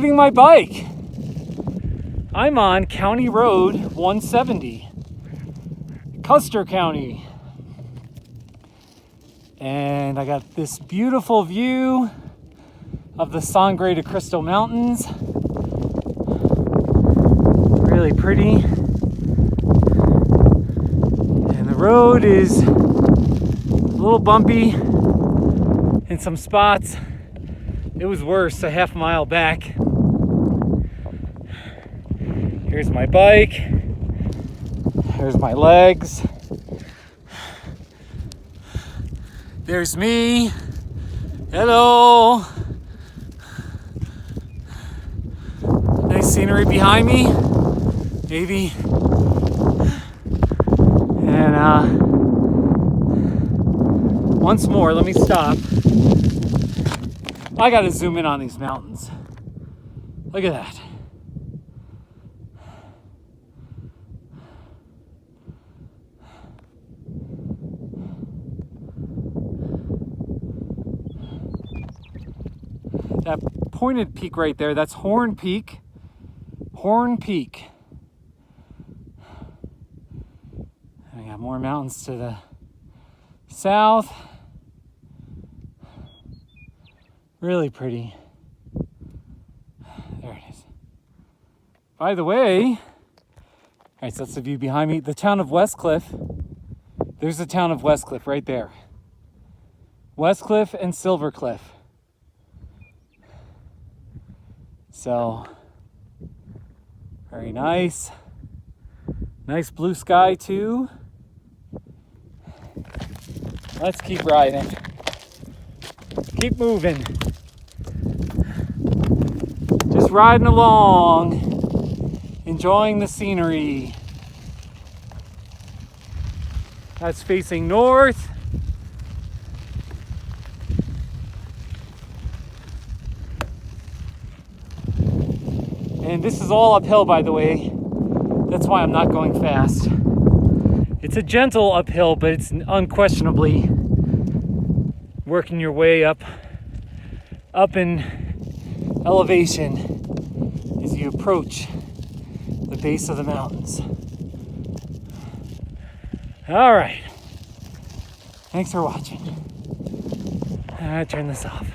Riding my bike. I'm on County Road 170, Custer County. And I got this beautiful view of the Sangre de Cristo Mountains. Really pretty. And the road is a little bumpy in some spots. It was worse a half mile back. Here's my bike. Here's my legs. There's me. Hello. Nice scenery behind me. Maybe. And once more, let me stop. I gotta zoom in on these mountains. Look at that. That pointed peak right there, that's Horn Peak. Horn Peak. I got more mountains to the south. Really pretty. There it is. By the way, all right, so that's the view behind me. The town of Westcliff. There's the town of Westcliff right there. Westcliff and Silvercliff. So, very nice. Nice blue sky too. Let's keep riding. Keep moving. Just riding along, enjoying the scenery. That's facing north. And this is all uphill, by the way. That's why I'm not going fast. It's a gentle uphill, but it's unquestionably working your way up in elevation as you approach the base of the mountains. All right. Thanks for watching. I turn this off.